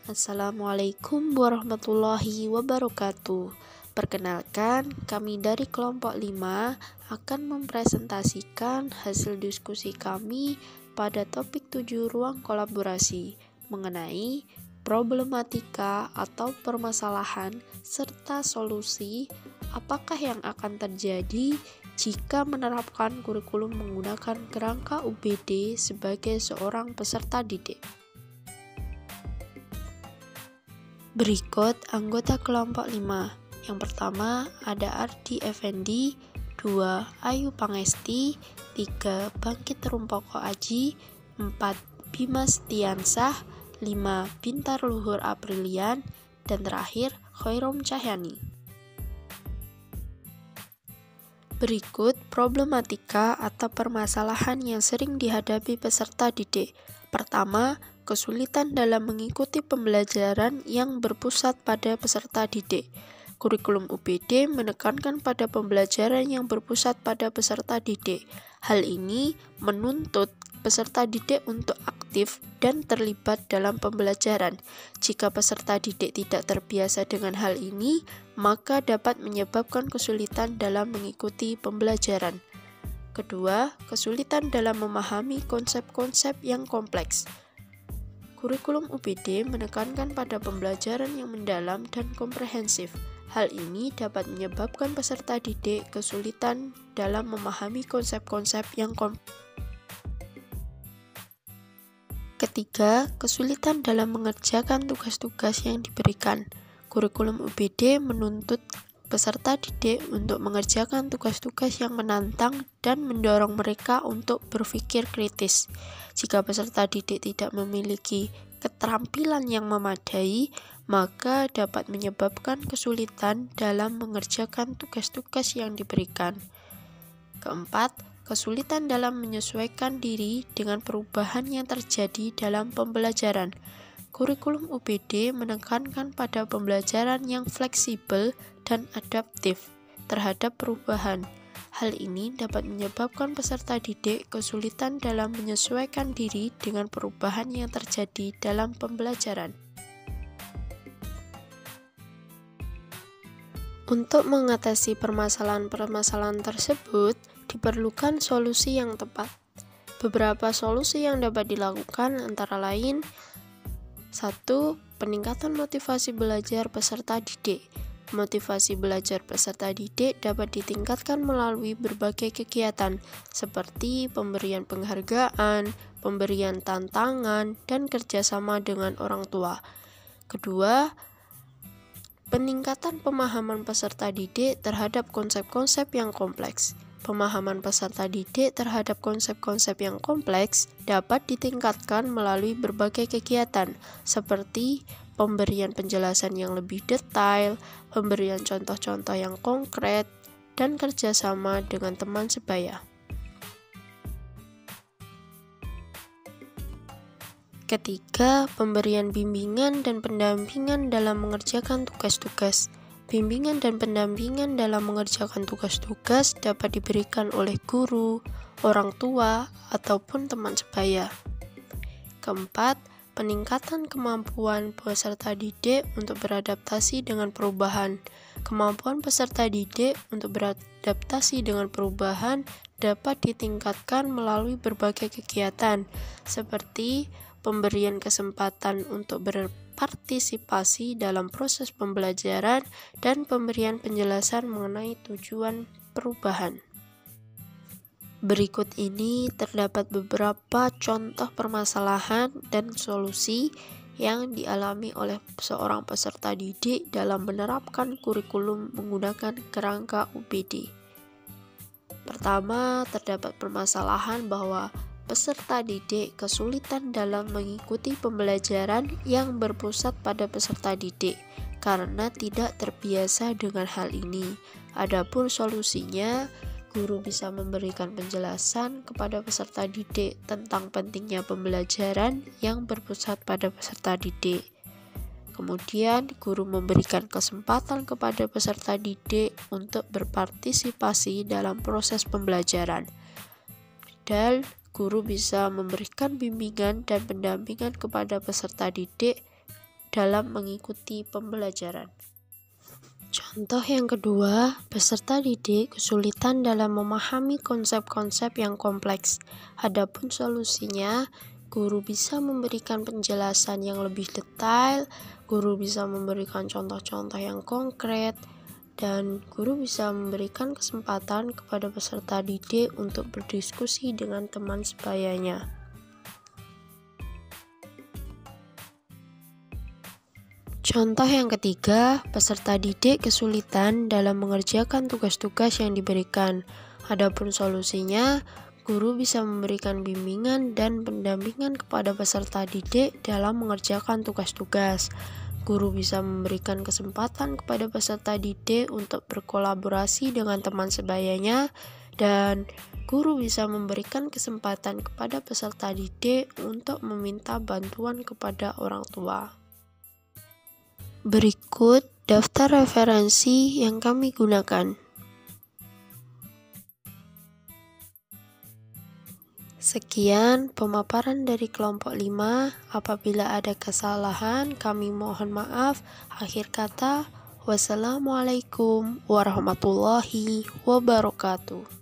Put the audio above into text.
Assalamualaikum warahmatullahi wabarakatuh. Perkenalkan, kami dari kelompok 5 akan mempresentasikan hasil diskusi kami pada topik 7 ruang kolaborasi mengenai problematika atau permasalahan serta solusi apakah yang akan terjadi jika menerapkan kurikulum menggunakan kerangka UPD sebagai seorang peserta didik. Berikut anggota kelompok 5. Yang pertama ada Ardi Effendi, 2 Ayu Pangesti, 3 Bangkit Rumpoko Aji, 4 Bima Setiansah, 5 Bintar Luhur Aprilian, dan terakhir Khairom Cahyani. Berikut problematika atau permasalahan yang sering dihadapi peserta didik. Pertama, kesulitan dalam mengikuti pembelajaran yang berpusat pada peserta didik. Kurikulum UPD menekankan pada pembelajaran yang berpusat pada peserta didik. Hal ini menuntut peserta didik untuk aktif dan terlibat dalam pembelajaran. Jika peserta didik tidak terbiasa dengan hal ini, maka dapat menyebabkan kesulitan dalam mengikuti pembelajaran. Kedua, kesulitan dalam memahami konsep-konsep yang kompleks. Kurikulum UPD menekankan pada pembelajaran yang mendalam dan komprehensif. Hal ini dapat menyebabkan peserta didik kesulitan dalam memahami konsep-konsep yang kompleks. Ketiga, kesulitan dalam mengerjakan tugas-tugas yang diberikan. Kurikulum UPD menuntut peserta didik untuk mengerjakan tugas-tugas yang menantang dan mendorong mereka untuk berpikir kritis. Jika peserta didik tidak memiliki keterampilan yang memadai, maka dapat menyebabkan kesulitan dalam mengerjakan tugas-tugas yang diberikan. Keempat, kesulitan dalam menyesuaikan diri dengan perubahan yang terjadi dalam pembelajaran. Kurikulum UPD menekankan pada pembelajaran yang fleksibel dan adaptif terhadap perubahan. Hal ini dapat menyebabkan peserta didik kesulitan dalam menyesuaikan diri dengan perubahan yang terjadi dalam pembelajaran. Untuk mengatasi permasalahan-permasalahan tersebut, diperlukan solusi yang tepat. Beberapa solusi yang dapat dilakukan antara lain: 1. Peningkatan motivasi belajar peserta didik. Motivasi belajar peserta didik dapat ditingkatkan melalui berbagai kegiatan seperti pemberian penghargaan, pemberian tantangan, dan kerjasama dengan orang tua. Kedua, peningkatan pemahaman peserta didik terhadap konsep-konsep yang kompleks. Pemahaman peserta didik terhadap konsep-konsep yang kompleks dapat ditingkatkan melalui berbagai kegiatan seperti pemberian penjelasan yang lebih detail, pemberian contoh-contoh yang konkret, dan kerjasama dengan teman sebaya. Ketiga, pemberian bimbingan dan pendampingan dalam mengerjakan tugas-tugas. Bimbingan dan pendampingan dalam mengerjakan tugas-tugas dapat diberikan oleh guru, orang tua, ataupun teman sebaya. Keempat, peningkatan kemampuan peserta didik untuk beradaptasi dengan perubahan. Kemampuan peserta didik untuk beradaptasi dengan perubahan dapat ditingkatkan melalui berbagai kegiatan, seperti pemberian kesempatan untuk berpartisipasi dalam proses pembelajaran dan pemberian penjelasan mengenai tujuan perubahan. Berikut ini terdapat beberapa contoh permasalahan dan solusi yang dialami oleh seorang peserta didik dalam menerapkan kurikulum menggunakan kerangka UPD. Pertama, terdapat permasalahan bahwa peserta didik kesulitan dalam mengikuti pembelajaran yang berpusat pada peserta didik karena tidak terbiasa dengan hal ini. Adapun solusinya, guru bisa memberikan penjelasan kepada peserta didik tentang pentingnya pembelajaran yang berpusat pada peserta didik. Kemudian, guru memberikan kesempatan kepada peserta didik untuk berpartisipasi dalam proses pembelajaran. Dan guru bisa memberikan bimbingan dan pendampingan kepada peserta didik dalam mengikuti pembelajaran. Contoh yang kedua, peserta didik kesulitan dalam memahami konsep-konsep yang kompleks. Adapun solusinya, guru bisa memberikan penjelasan yang lebih detail, guru bisa memberikan contoh-contoh yang konkret, dan guru bisa memberikan kesempatan kepada peserta didik untuk berdiskusi dengan teman sebayanya. Contoh yang ketiga, peserta didik kesulitan dalam mengerjakan tugas-tugas yang diberikan. Adapun solusinya, guru bisa memberikan bimbingan dan pendampingan kepada peserta didik dalam mengerjakan tugas-tugas. Guru bisa memberikan kesempatan kepada peserta didik untuk berkolaborasi dengan teman sebayanya, dan guru bisa memberikan kesempatan kepada peserta didik untuk meminta bantuan kepada orang tua. Berikut daftar referensi yang kami gunakan. Sekian pemaparan dari kelompok 5. Apabila ada kesalahan, kami mohon maaf. Akhir kata, wassalamualaikum warahmatullahi wabarakatuh.